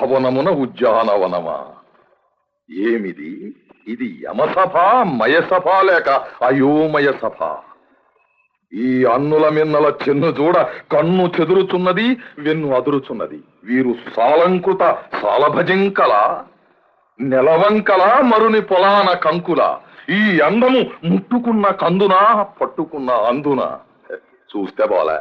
భవనమున ఉద్యానవనమా? ఏమిది? ఇది యమసభ, మయసభ లేక అయోమయ సభ? ఈ అన్నుల మిన్నల చెన్ను చూడ కన్ను చెదురుచున్నది, వెన్ను అదురుచున్నది. వీరు సాలంకృత సాలభజంకల, నెలవంకల, మరుని పొలాన కంకుల. ఈ అందము ముట్టుకున్న కందున, పట్టుకున్న అందున. చూస్తే పోలే.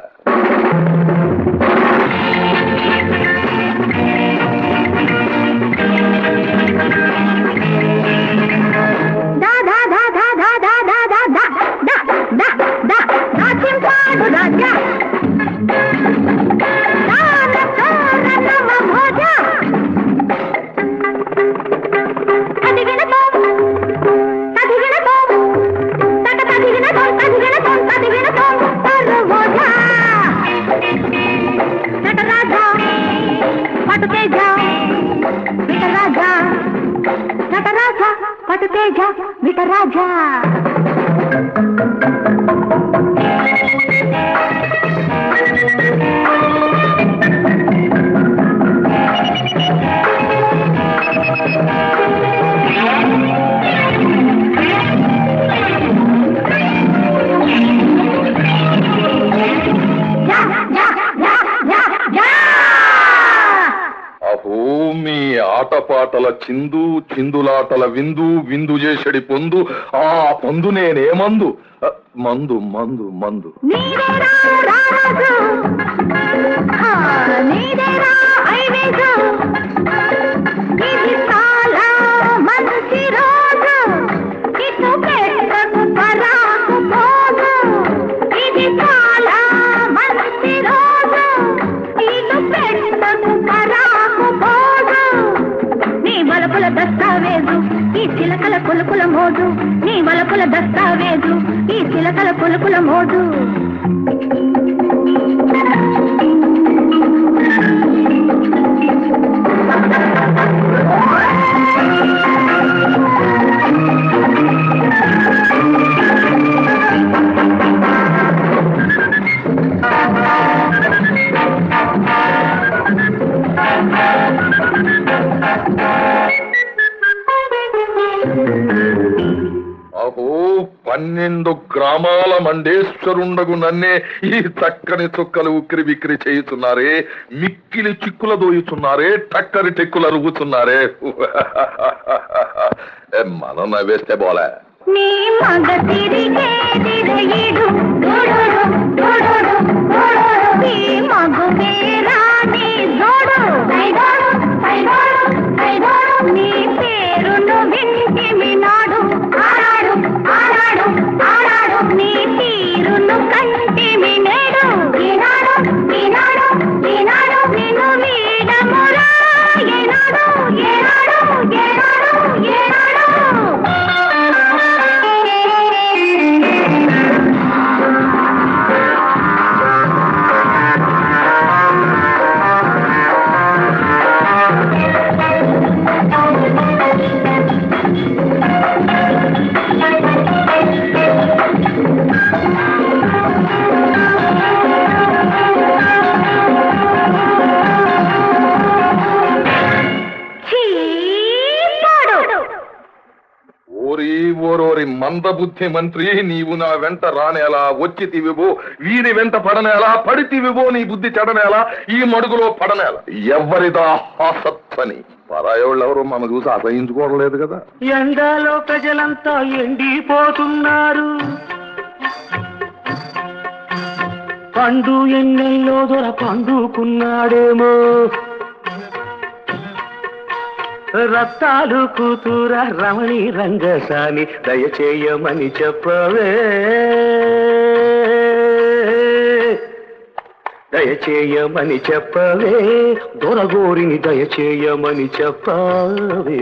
పటుతేజ విటరాజా ఆటపాటల చిందు, చిందులాటల విందు, విందు చేసడి పొందు. ఆ పొందు నేనే మందు, మందు మందు మందు. దస్తావేజు ఈ చిలకల కొలుకుల మోజు, నీ వలపుల దస్తావేజు ఈ చిలకల కొలుకుల మోజు. అహో 12 గ్రామాల మండేశ్వరుండగు నన్నే ఈ చక్కని చుక్కలు ఉక్కిరి బిక్కిరి చేయుచున్నారే, మిక్కిలి చిక్కుల దోయుచున్నారే, టక్కరి టెక్కుల రుగుచున్నారే. మనం నవ్వేస్తే బోలే. మందబుద్ధి మంత్రి, నీవు నా వెంట రానేలా, వచ్చితివివో వీరి వెంట పడనేలా, పడితివివో నీ బుద్ధి చెడనేలా, ఈ మడుగులో పడనేలా. ఎవరిదా హాసత్వని పరాయోళ్ళెవరూ మన చూసి అసహించుకోవడం లేదు కదా. ఎండలో ప్రజలంతా ఎండిపోతున్నారు, పండు ఎన్నెల్లో దొర పండుకున్నాడేమో, రత్తాలు కూతుర రమణి రంగసాని దయచేయమని చెప్పవే, దయచేయమని చెప్పవే, దొరగోరిని దయచేయమని చెప్పవే.